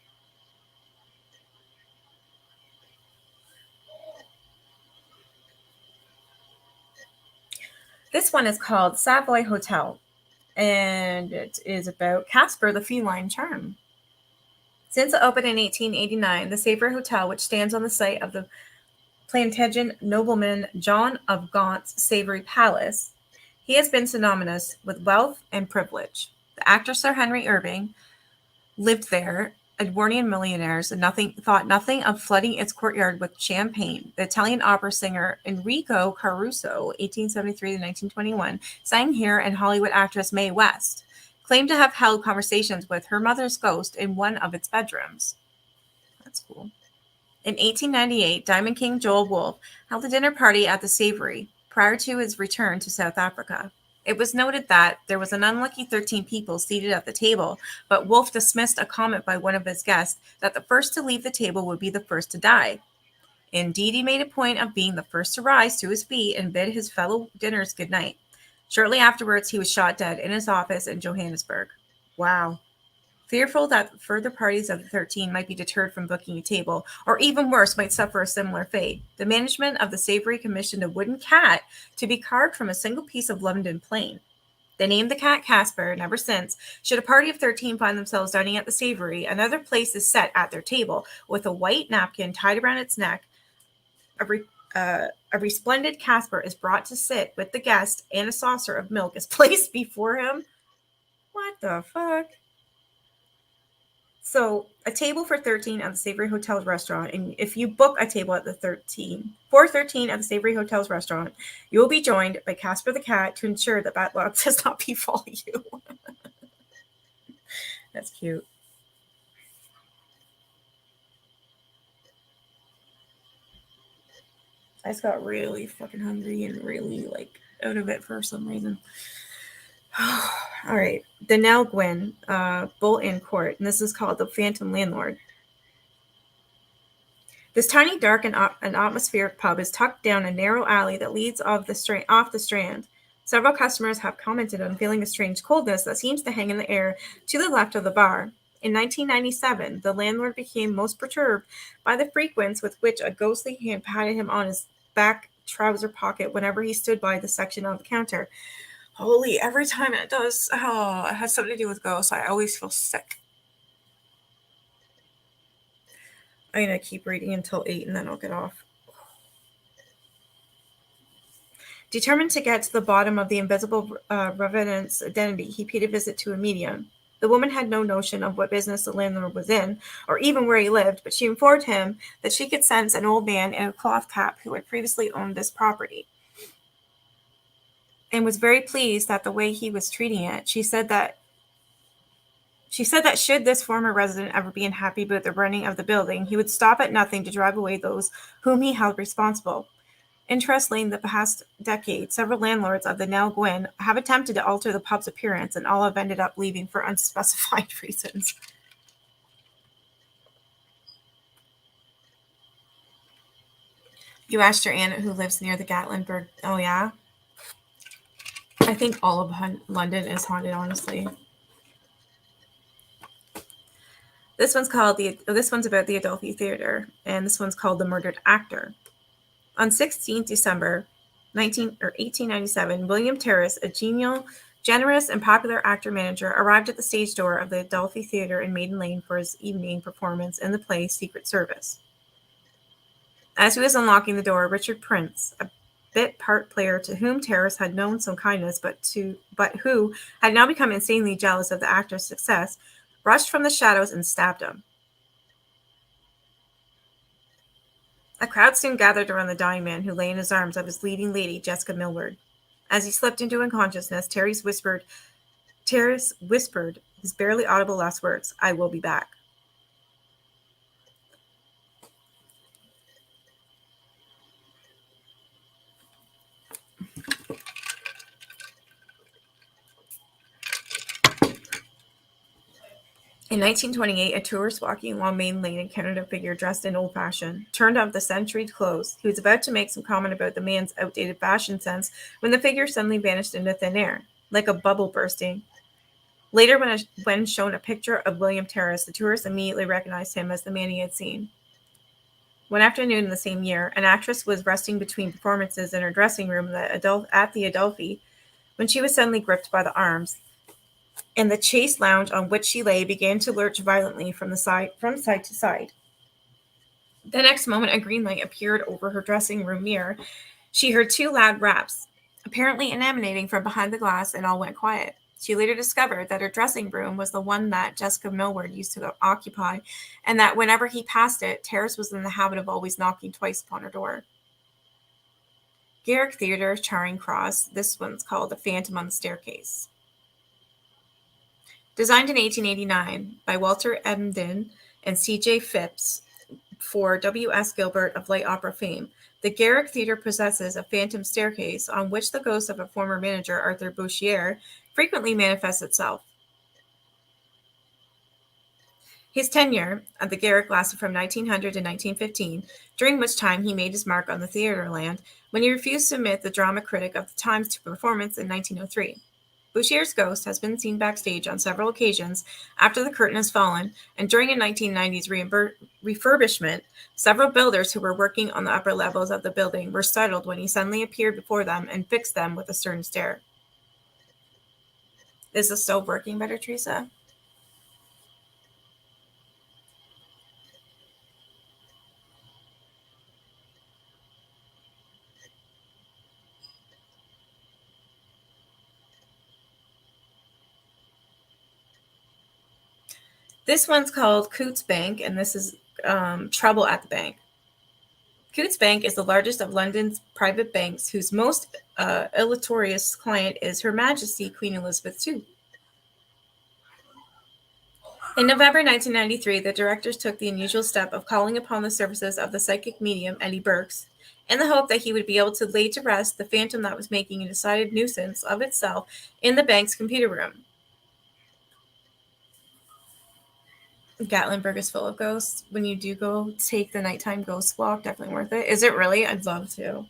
A: This one is called Savoy Hotel, and it is about Casper the feline charm. Since it opened in 1889, the Savoy Hotel, which stands on the site of the Plantagenet nobleman John of Gaunt's Savoy Palace, he has been synonymous with wealth and privilege. The actor Sir Henry Irving lived there. Edwardian millionaires thought nothing of flooding its courtyard with champagne. The Italian opera singer Enrico Caruso, 1873 to 1921, sang here, and Hollywood actress Mae West claimed to have held conversations with her mother's ghost in one of its bedrooms. That's cool. In 1898, Diamond King Joel Wolfe held a dinner party at the Savoy prior to his return to South Africa. It was noted that there was an unlucky 13 people seated at the table, but Wolfe dismissed a comment by one of his guests that the first to leave the table would be the first to die. Indeed, he made a point of being the first to rise to his feet and bid his fellow dinners good night. Shortly afterwards, he was shot dead in his office in Johannesburg. Wow. Fearful that further parties of the 13 might be deterred from booking a table, or even worse, might suffer a similar fate, the management of the Savory commissioned a wooden cat to be carved from a single piece of London plane. They named the cat Casper, and ever since, should a party of 13 find themselves dining at the Savory, another place is set at their table with a white napkin tied around its neck. A resplendent Casper is brought to sit with the guest, and a saucer of milk is placed before him. What the fuck? So, a table for 13 at the Savory Hotels restaurant, and if you book a table at the 13 at the Savory Hotels restaurant, you will be joined by Casper the cat to ensure that bad luck does not befall you. That's cute. I just got really fucking hungry and really out of it for some reason. All right, the Nell Gwyn Bull Inn Court, and this is called the Phantom Landlord. This tiny, dark, and atmospheric pub is tucked down a narrow alley that leads off the Strand. Several customers have commented on feeling a strange coldness that seems to hang in the air to the left of the bar. In 1997, the landlord became most perturbed by the frequency with which a ghostly hand patted him on his back trouser pocket whenever he stood by the section of the counter. Holy, every time it does, it has something to do with ghosts, I always feel sick. I'm going to keep reading until 8 and then I'll get off. Determined to get to the bottom of the invisible revenant's identity, he paid a visit to a medium. The woman had no notion of what business the landlord was in, or even where he lived, but she informed him that she could sense an old man in a cloth cap who had previously owned this property, and was very pleased at the way he was treating it. She said that should this former resident ever be unhappy about the running of the building, he would stop at nothing to drive away those whom he held responsible. Interestingly, in the past decade, several landlords of the Nell Gwyn have attempted to alter the pub's appearance, and all have ended up leaving for unspecified reasons. You asked your aunt who lives near the Gatlinburg. Oh, yeah? I think all of London is haunted, honestly. This one's about the Adelphi Theatre, and this one's called The Murdered Actor. On 16th December 1897, William Terrace, a genial, generous, and popular actor-manager, arrived at the stage door of the Adelphi Theatre in Maiden Lane for his evening performance in the play Secret Service. As he was unlocking the door, Richard Prince, a bit part player to whom Terrace had known some kindness, but who had now become insanely jealous of the actor's success, rushed from the shadows and stabbed him. A crowd soon gathered around the dying man, who lay in his arms of his leading lady, Jessica Millward. As he slipped into unconsciousness, Terrace whispered his barely audible last words, "I will be back." In 1928, a tourist walking along Main Lane encountered a figure dressed in old-fashioned, turned-of-the-century clothes. He was about to make some comment about the man's outdated fashion sense when the figure suddenly vanished into thin air, like a bubble bursting. Later, when shown a picture of William Terrace, the tourist immediately recognized him as the man he had seen. One afternoon in the same year, an actress was resting between performances in her dressing room at the Adelphi when she was suddenly gripped by the arms, and the chaise lounge on which she lay began to lurch violently from side to side. The next moment, a green light appeared over her dressing room mirror. She heard two loud raps, apparently emanating from behind the glass, and all went quiet. She later discovered that her dressing room was the one that Jessica Millward used to occupy, and that whenever he passed it, Terrace was in the habit of always knocking twice upon her door. Garrick Theatre, Charing Cross. This one's called The Phantom on the Staircase. Designed in 1889 by Walter Emden and C.J. Phipps for W.S. Gilbert of light opera fame, the Garrick Theatre possesses a phantom staircase on which the ghost of a former manager, Arthur Bouchier, frequently manifests itself. His tenure at the Garrick lasted from 1900 to 1915, during which time he made his mark on the theater land when he refused to admit the drama critic of the Times to performance in 1903. Bouchier's ghost has been seen backstage on several occasions after the curtain has fallen, and during a 1990s refurbishment, several builders who were working on the upper levels of the building were startled when he suddenly appeared before them and fixed them with a stern stare. Is the stove working better, Teresa? This one's called Coots Bank, and this is Trouble at the Bank. Coots Bank is the largest of London's private banks, whose most illustrious client is Her Majesty Queen Elizabeth II. In November 1993, the directors took the unusual step of calling upon the services of the psychic medium Eddie Burks, in the hope that he would be able to lay to rest the phantom that was making a decided nuisance of itself in the bank's computer room. Gatlinburg is full of ghosts. When you do go take the nighttime ghost walk, definitely worth it. Is it really? I'd love to.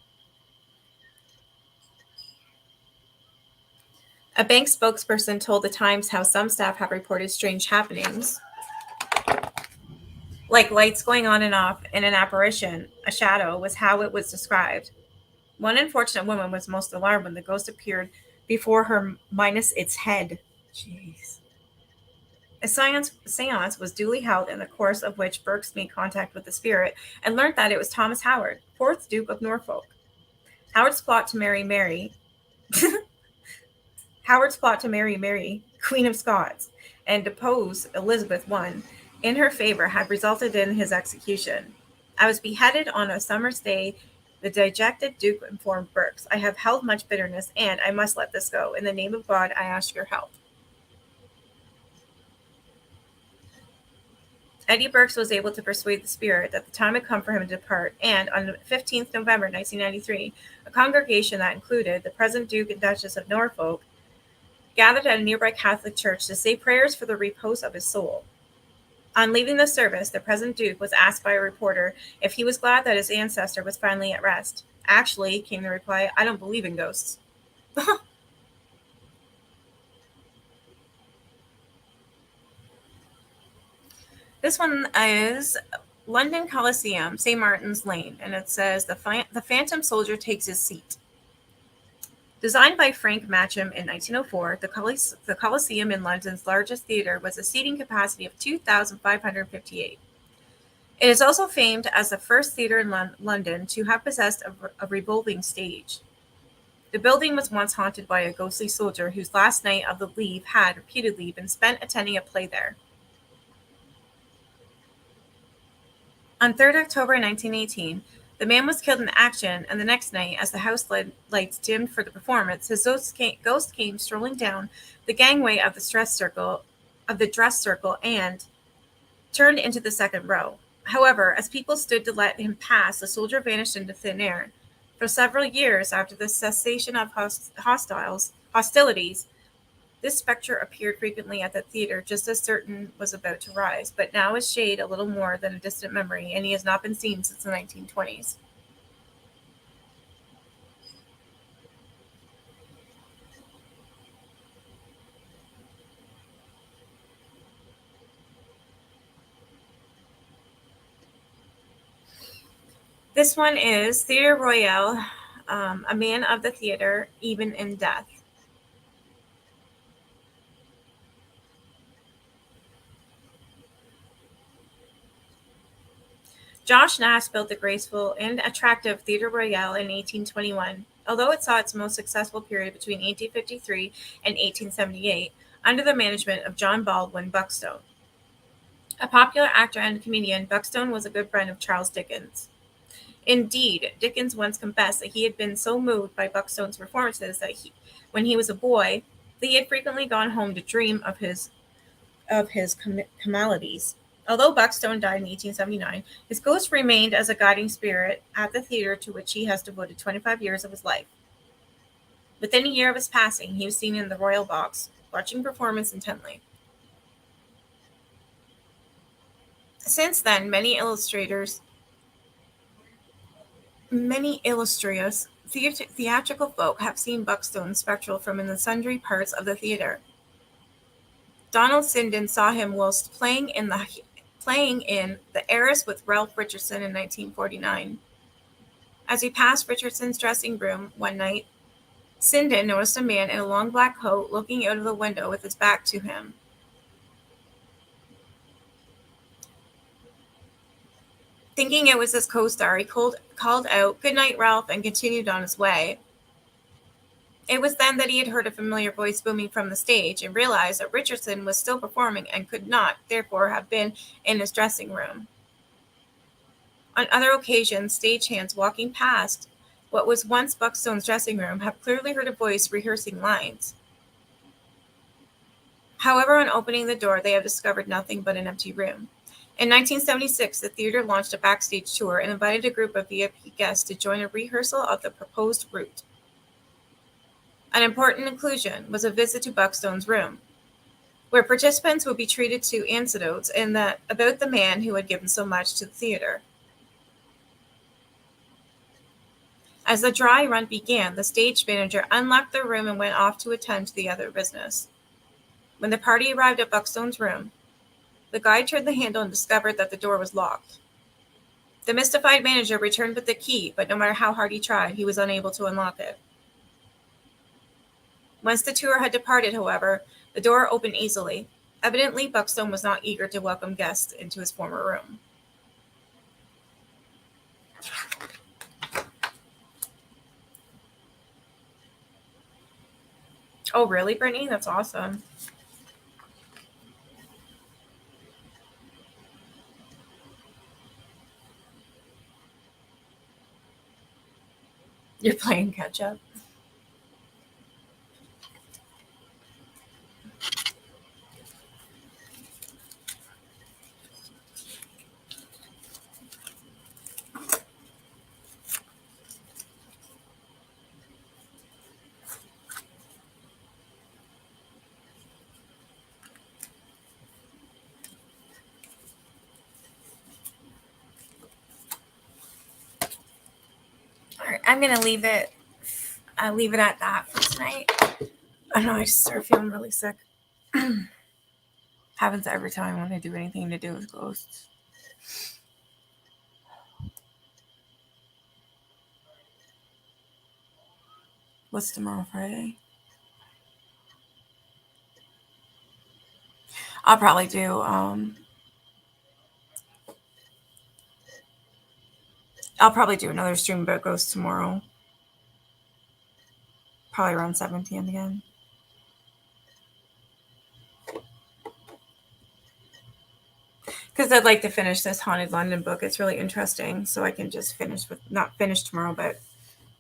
A: A bank spokesperson told the Times how some staff have reported strange happenings, like lights going on and off, and an apparition, a shadow, was how it was described. One unfortunate woman was most alarmed when the ghost appeared before her minus its head. Jeez. A seance was duly held, in the course of which Burks made contact with the spirit and learned that it was Thomas Howard, 4th Duke of Norfolk. Howard's plot to marry Mary, Queen of Scots, and depose Elizabeth I in her favor had resulted in his execution. I was beheaded on a summer's day, the dejected Duke informed Burks. I have held much bitterness, and I must let this go. In the name of God, I ask your help. Eddie Burks was able to persuade the spirit that the time had come for him to depart, and on 15th November 1993, a congregation that included the present Duke and Duchess of Norfolk gathered at a nearby Catholic church to say prayers for the repose of his soul. On leaving the service, the present Duke was asked by a reporter if he was glad that his ancestor was finally at rest. Actually, came the reply, I don't believe in ghosts. This one is London Coliseum, St. Martin's Lane, and it says the Phantom Soldier takes his seat. Designed by Frank Matcham in 1904, the Coliseum in London's largest theatre was a seating capacity of 2,558. It is also famed as the first theatre in London to have possessed a revolving stage. The building was once haunted by a ghostly soldier whose last night of the leave had reputedly been spent attending a play there. On 3rd October 1918, the man was killed in action, and the next night, as the house lights dimmed for the performance, his ghost came strolling down the gangway of the dress circle and turned into the second row. However, as people stood to let him pass, the soldier vanished into thin air. For several years after the cessation of hostilities, this spectre appeared frequently at the theater just as Certain was about to rise, but now is shade a little more than a distant memory, and he has not been seen since the 1920s. This one is Theatre Royal, a man of the theater, even in death. Josh Nash built the graceful and attractive Theatre Royal in 1821. Although it saw its most successful period between 1853 and 1878, under the management of John Baldwin Buckstone. A popular actor and comedian, Buckstone was a good friend of Charles Dickens. Indeed, Dickens once confessed that he had been so moved by Buckstone's performances that when he was a boy, that he had frequently gone home to dream of his comedies. Although Buckstone died in 1879, his ghost remained as a guiding spirit at the theater to which he has devoted 25 years of his life. Within a year of his passing, he was seen in the Royal Box, watching performance intently. Since then, many illustrious theatrical folk have seen Buckstone's spectral from in the sundry parts of the theatre. Donald Sinden saw him whilst playing in The Heiress with Ralph Richardson in 1949. As he passed Richardson's dressing room one night, Sinden noticed a man in a long black coat looking out of the window with his back to him. Thinking it was his co-star, he called out, "Good night, Ralph," and continued on his way. It was then that he had heard a familiar voice booming from the stage and realized that Richardson was still performing and could not, therefore, have been in his dressing room. On other occasions, stagehands walking past what was once Buckstone's dressing room have clearly heard a voice rehearsing lines. However, on opening the door, they have discovered nothing but an empty room. In 1976, the theater launched a backstage tour and invited a group of VIP guests to join a rehearsal of the proposed route. An important inclusion was a visit to Buckstone's room, where participants would be treated to anecdotes about the man who had given so much to the theater. As the dry run began, the stage manager unlocked the room and went off to attend to the other business. When the party arrived at Buckstone's room, the guide turned the handle and discovered that the door was locked. The mystified manager returned with the key, but no matter how hard he tried, he was unable to unlock it. Once the tour had departed, however, the door opened easily. Evidently, Buckstone was not eager to welcome guests into his former room. Oh, really, Brittany? That's awesome. You're playing catch up. All right, I'm gonna leave it at that for tonight. I know I just start feeling really sick. Happens every time when I do anything to do with ghosts. What's tomorrow, Friday? I'll probably do another stream about ghosts tomorrow. Probably around 7 p.m. again. Because I'd like to finish this Haunted London book. It's really interesting. So I can just not finish tomorrow, but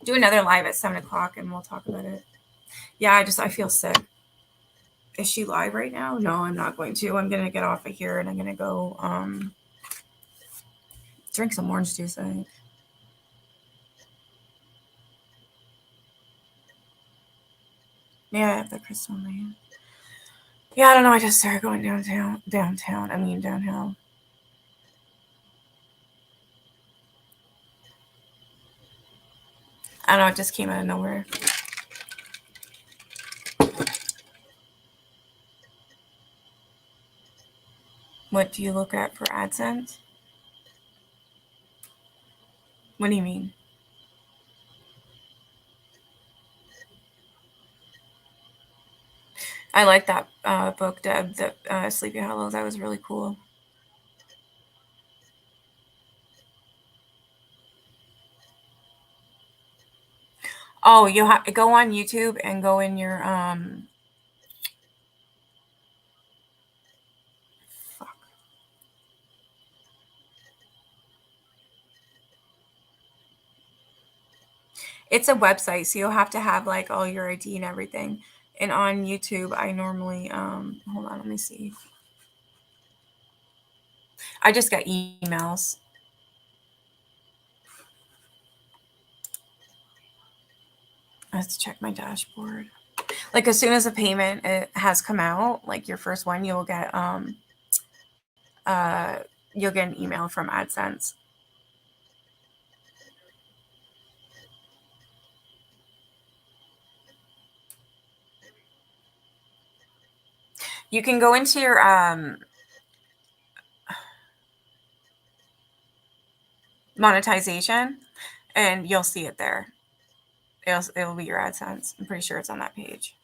A: do another live at 7 o'clock and we'll talk about it. Yeah, I feel sick. Is she live right now? No, I'm not going to. I'm going to get off of here and I'm going to go drink some orange juice, I think. Yeah, I have the crystal in my hand. Yeah, I don't know. I just started going downtown. Downhill. I don't know. It just came out of nowhere. What do you look at for AdSense? What do you mean? I like that book, Deb, the Sleepy Hollow. That was really cool. Oh, you have to go on YouTube and go in your It's a website, so you'll have to have like all your ID and everything. And on YouTube, I normally hold on, let me see. I just got emails. Let's check my dashboard. Like as soon as a payment has come out, like your first one, you'll get you'll get an email from AdSense. You can go into your monetization and you'll see it there. It'll be your AdSense. I'm pretty sure it's on that page.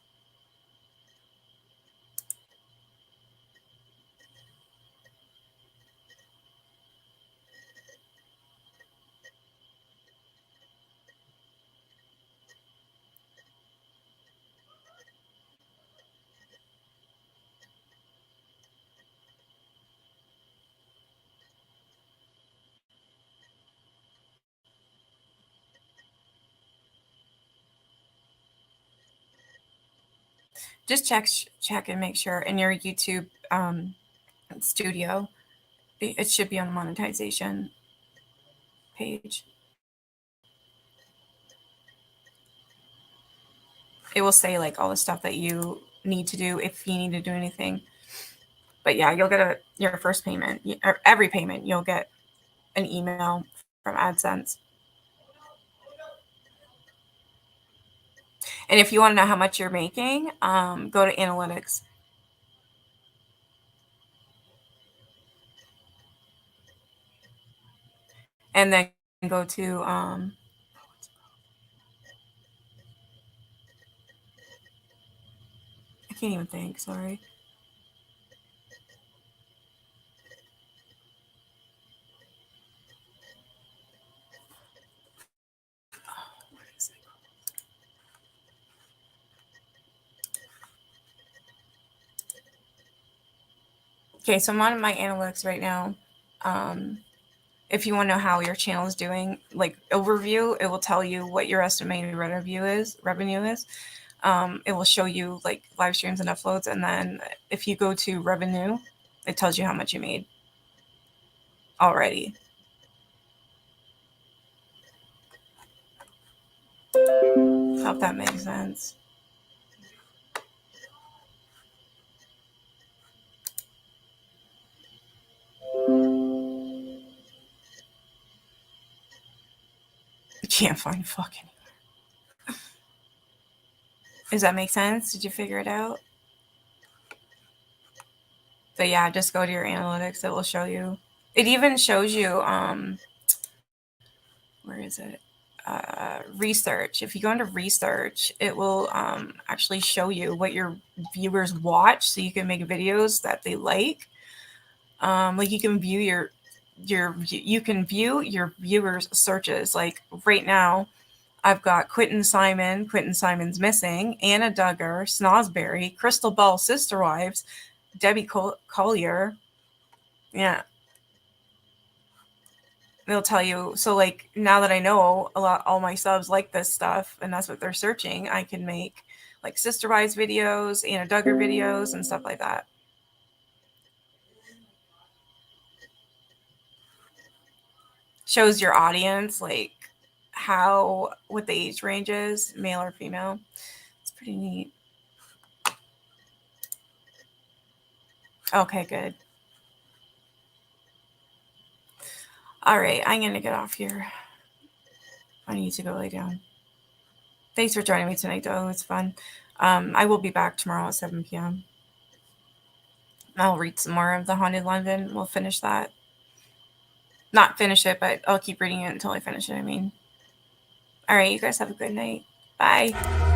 A: Just check and make sure in your YouTube studio, it should be on the monetization page. It will say like all the stuff that you need to do if you need to do anything. But yeah, you'll get your first payment, or every payment, you'll get an email from AdSense. And if you want to know how much you're making, go to analytics. And then go to I can't even think, sorry. Okay, so I'm on my analytics right now. If you want to know how your channel is doing, like overview, it will tell you what your estimated revenue is. It will show you like live streams and uploads, and then if you go to revenue, it tells you how much you made already. Hope that makes sense. You can't find fuck anywhere. Does that make sense? Did you figure it out? But yeah, just go to your analytics. It will show you. It even shows you, where is it? Research. If you go into research, it will actually show you what your viewers watch, so you can make videos that they like. Like you can view you can view your viewers' searches. Like right now, I've got Quentin Simon's Missing, Anna Duggar, Snosberry, Crystal Ball Sister Wives, Debbie Collier. Yeah. They'll tell you. So like now that I know all my subs like this stuff and that's what they're searching, I can make like Sister Wives videos, Anna Duggar videos and stuff like that. Shows your audience, like what the age range is, male or female. It's pretty neat. Okay, good. All right, I'm going to get off here. I need to go lay down. Thanks for joining me tonight, though. It's fun. I will be back tomorrow at 7 p.m. I'll read some more of The Haunted London. We'll finish that. Not finish it, but I'll keep reading it until I finish it, I mean. All right, you guys have a good night. Bye.